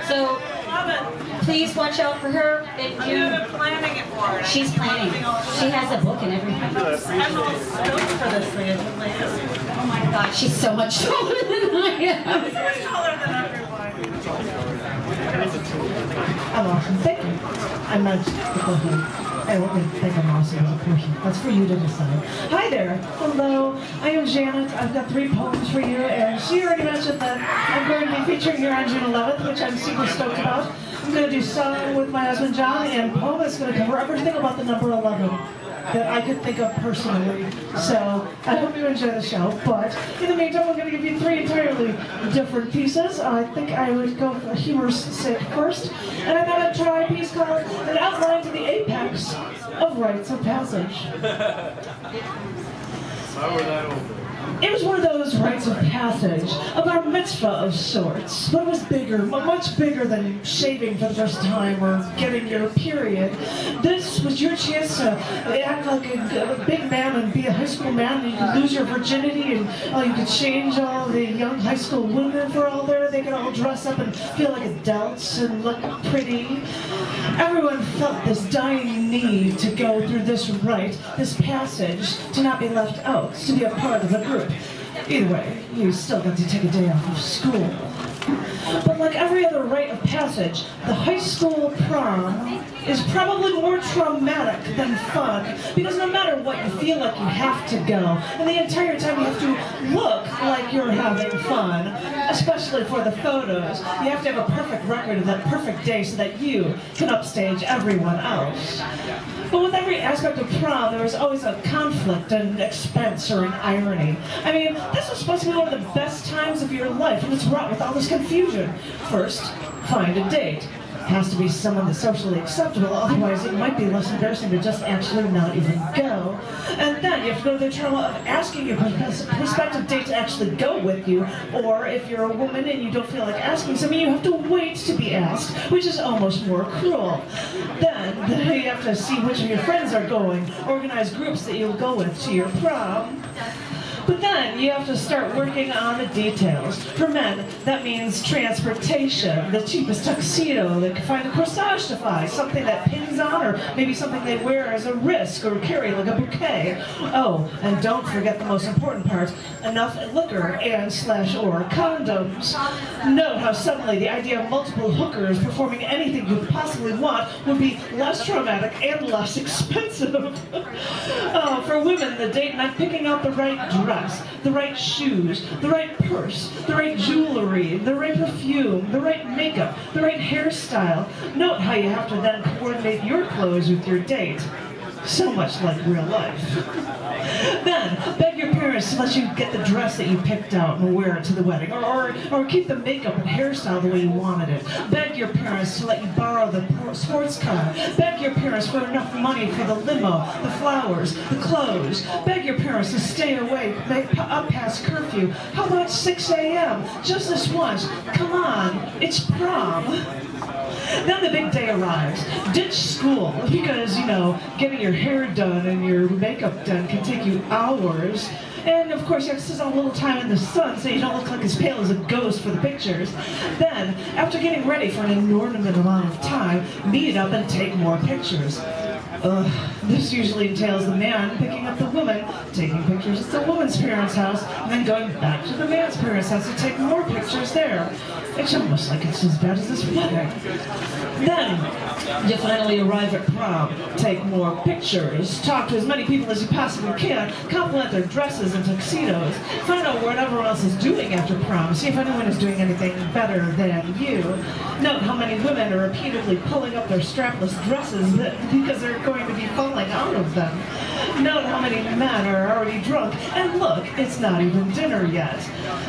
So please watch out for her. I've been planning it for her. She's planning. She has a book and everything. I'm all stoked for this thing. Oh my God, she's so much taller than I am. She's much taller than everyone. I'm awesome. Thank you. I'm not I won't think I'm awesome as a person. That's for you to decide. Hi there. Hello. I am Janet. I've got 3 poems for you, and she already mentioned that I'm going to be featuring here on June 11th, which I'm super stoked about. I'm going to do song with my husband John, and poem is going to cover everything about the number 11 that I could think of personally. So I hope you enjoy the show. But in the meantime, I'm going to give you 3 entirely different pieces. I think I would go for humorous sake first. And I'm going to try a piece called An Outline to the Apex of Rites of Passage. It was one of those rites of passage, a bar mitzvah of sorts, but it was bigger, much bigger than shaving for the first time or getting your period. This was your chance to act like a big man and be a high school man, and you could lose your virginity, and you could change all the young high school women for all there. They could all dress up and feel like adults and look pretty. Everyone felt this dying need to go through this rite, this passage, to not be left out, to be a part of the group. Either way, you still got to take a day off of school. But like every other rite of passage, the high school prom is probably more traumatic than fun, because no matter what, you feel like you have to go, and the entire time you have to look like you're having fun, especially for the photos. You have to have a perfect record of that perfect day so that you can upstage everyone else. But with every aspect of prom, there was always a conflict, an expense, or an irony. I mean, this was supposed to be one of the best times of your life, and it's wrought with all this confusion. First, find a date. It has to be someone that's socially acceptable, otherwise it might be less embarrassing to just actually not even go. And then you have to go to the trouble of asking your prospective date to actually go with you, or if you're a woman and you don't feel like asking somebody, you have to wait to be asked, which is almost more cruel. Then you have to see which of your friends are going, organize groups that you'll go with to your prom. But then you have to start working on the details. For men, that means transportation, the cheapest tuxedo, they can find a corsage to buy, something that pins on, or maybe something they wear as a risk or carry like a bouquet. Oh, and don't forget the most important part, enough liquor and/or condoms. Note how suddenly the idea of multiple hookers performing anything you could possibly want would be less traumatic and less expensive. For women, the date meant picking out the right dress, the right shoes, the right purse, the right jewelry, the right perfume, the right makeup, the right hairstyle. Note how you have to then coordinate your clothes with your date. So much like real life. Then, beg your parents to let you get the dress that you picked out and wear it to the wedding, or keep the makeup and hairstyle the way you wanted it. Beg your parents to let you borrow the sports car. Beg your parents for enough money for the limo, the flowers, the clothes. Beg your parents to stay awake up past curfew. How about 6 a.m.? Just this once. Come on, it's prom. Then the big day arrives. Ditch school, because, getting your hair done and your makeup done can take you hours. And of course you have to sit a little time in the sun so you don't look like as pale as a ghost for the pictures. Then, after getting ready for an inordinate amount of time, meet up and take more pictures. This usually entails the man picking up the woman, taking pictures at the woman's parents' house, and then going back to the man's parents' house to take more pictures there. It's almost like it's as bad as this wedding. Then, you finally arrive at prom, take more pictures, talk to as many people as you possibly can, compliment their dresses and tuxedos, find out what everyone else is doing after prom, see if anyone is doing anything better than you. Note how many women are repeatedly pulling up their strapless dresses because they're going to be falling out of them. Note how many men are already drunk, and look, it's not even dinner yet.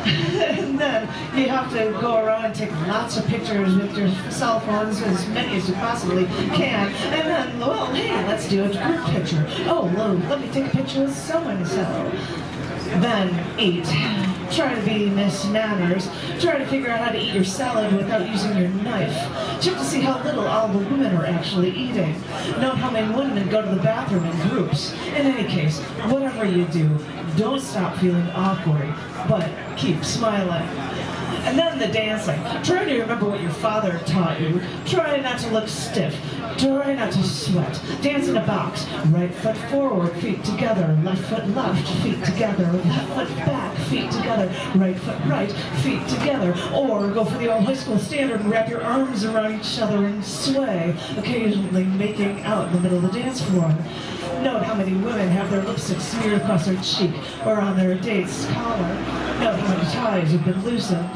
And then you have to go around and take lots of pictures with your cell phones, as many as you possibly can, and then, well, hey, let's do a group picture. Oh, well, let me take a picture with so-and-so. Then eat. Try to be Miss Manners. Try to figure out how to eat your salad without using your knife. Check to see how little all the women are actually eating. Note how many women go to the bathroom in groups. In any case, whatever you do, don't stop feeling awkward, but keep smiling. And then the dancing. Try to remember what your father taught you. Try not to look stiff. Try not to sweat. Dance in a box. Right foot forward, feet together. Left foot left, feet together. Left foot back, feet together. Right foot right, feet together. Or go for the old high school standard and wrap your arms around each other and sway, occasionally making out in the middle of the dance floor. Note how many women have their lipstick smeared across their cheek or on their date's collar. Note how many ties have been loosened.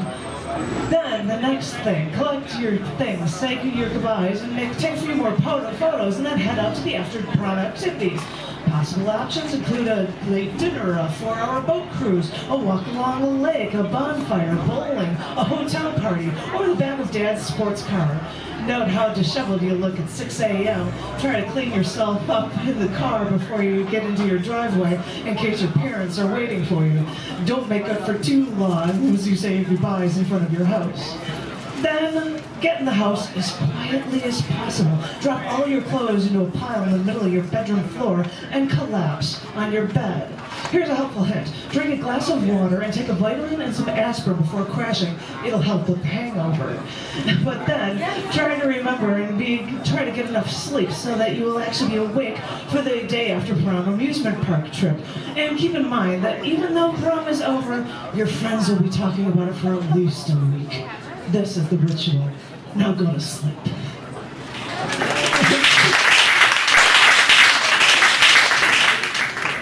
Then, the next thing, collect your things, say your goodbyes, and take a few more photos, and then head out to the after-prom activities. Possible options include a late dinner, a 4-hour boat cruise, a walk along a lake, a bonfire, bowling, a hotel party, or the back of Dad's sports car. Note how disheveled you look at 6 a.m. Try to clean yourself up in the car before you get into your driveway in case your parents are waiting for you. Don't make up for too long as you say your goodbyes in front of your house. Then, get in the house as quietly as possible. Drop all your clothes into a pile in the middle of your bedroom floor and collapse on your bed. Here's a helpful hint. Drink a glass of water and take a vitamin and some aspirin before crashing. It'll help with the hangover. But then, try to remember and try to get enough sleep so that you will actually be awake for the day after prom amusement park trip. And keep in mind that even though prom is over, your friends will be talking about it for at least a week. This is the ritual. Now go to sleep.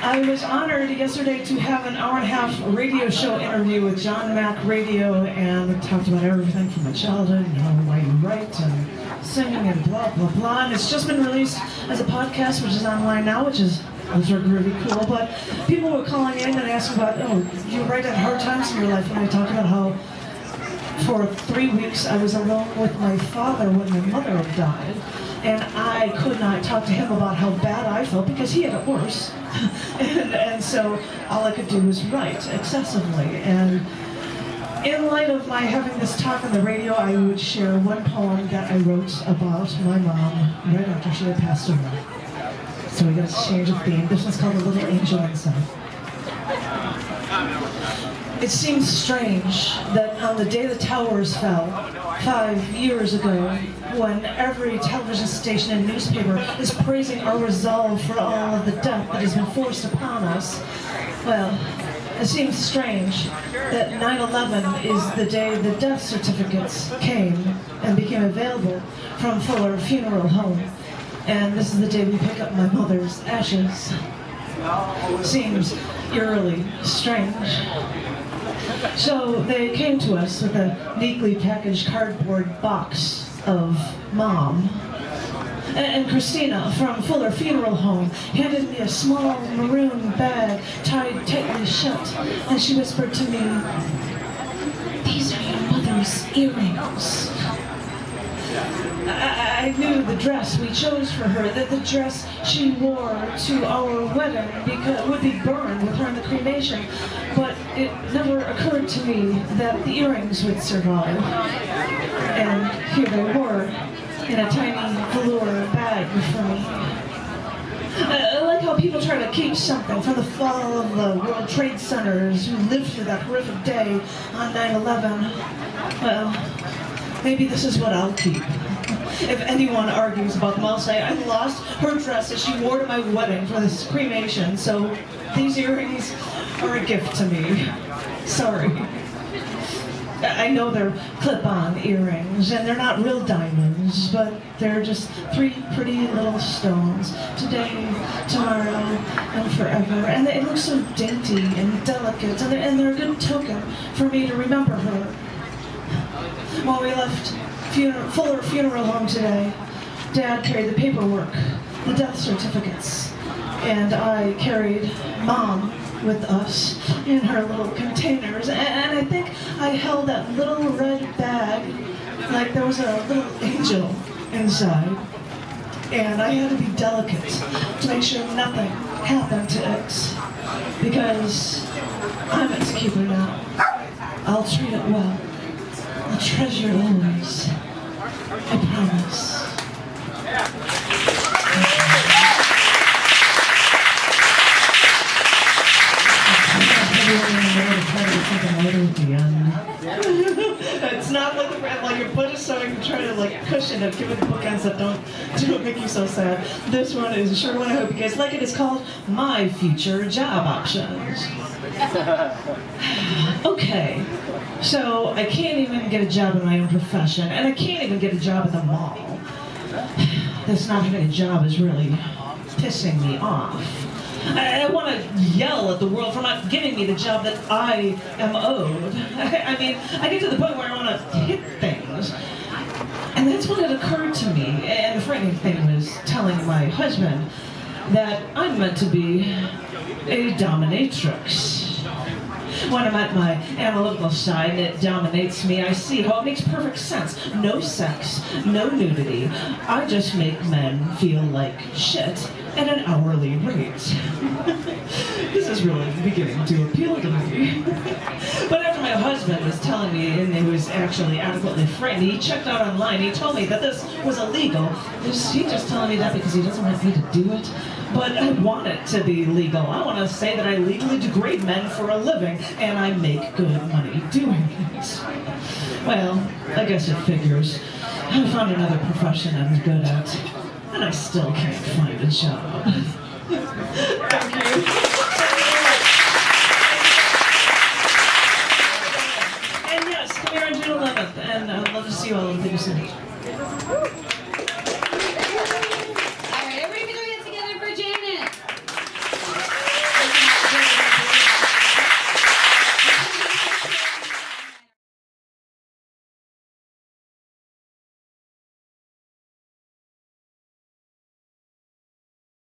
I was honored yesterday to have an hour-and-a-half radio show interview with John Mack Radio, and we talked about everything from my childhood, why you write and singing and blah, blah, blah. And it's just been released as a podcast, which is online now, those are really cool. But people were calling in and asking about, you write at hard times in your life, and I talked about how for 3 weeks I was alone with my father when my mother had died. And I could not talk to him about how bad I felt because he had it worse. and so all I could do was write excessively. And in light of my having this talk on the radio, I would share one poem that I wrote about my mom right after she had passed away. So we got to change the theme. This one's called A Little Angel Inside. It seems strange that on the day the towers fell, 5 years ago, when every television station and newspaper is praising our resolve for all of the death that has been forced upon us, well, it seems strange that 9/11 is the day the death certificates came and became available from Fuller Funeral Home. And this is the day we pick up my mother's ashes. Seems eerily strange. So they came to us with a neatly packaged cardboard box of Mom. And Christina from Fuller Funeral Home handed me a small maroon bag tied tightly shut, and she whispered to me, "These are your mother's earrings." I knew the dress we chose for her, that the dress she wore to our wedding would be burned with her in the cremation, but it never occurred to me that the earrings would survive. And here they were, in a tiny velour bag for me. I like how people try to keep something from the fall of the World Trade Centers who lived through that horrific day on 9/11. Well, maybe this is what I'll keep. If anyone argues about them, I'll say, I lost her dress that she wore to my wedding for this cremation, so these earrings are a gift to me. Sorry. I know they're clip-on earrings, and they're not real diamonds, but they're just 3 pretty little stones. Today, tomorrow, and forever. And it looks so dainty and delicate, and they're a good token for me to remember her. While we left Fuller Funeral Home today, Dad carried the paperwork, the death certificates, and I carried Mom with us in her little containers. And I think I held that little red bag like there was a little angel inside. And I had to be delicate to make sure nothing happened to it, because I'm its keeper now. I'll treat it well. I'll treasure it always. I promise. something lighter at the end. It's not like your butt is sewing to try to like cushion it, give it bookends that don't make you so sad. This one is a short one. I hope you guys like it. It's called My Future Job Options. Okay, so I can't even get a job in my own profession, and I can't even get a job at the mall. This not having a job is really pissing me off. I want to yell at the world for not giving me the job that I am owed. I mean, I get to the point where I want to hit things. And that's when it occurred to me, and the frightening thing was telling my husband that I'm meant to be a dominatrix. When I'm at my analytical side and it dominates me, I see how it makes perfect sense. No sex, no nudity. I just make men feel like shit at an hourly rate. This is really beginning to appeal to me. But after my husband was telling me, and he was actually adequately frightened, he checked out online, he told me that this was illegal. He's just telling me that because he doesn't want me to do it. But I want it to be legal. I want to say that I legally degrade men for a living, and I make good money doing it. Well, I guess it figures. I found another profession I'm good at, and I still can't find a job. Thank you. And yes, come here on June 11th, and I'd love to see you all on the stage.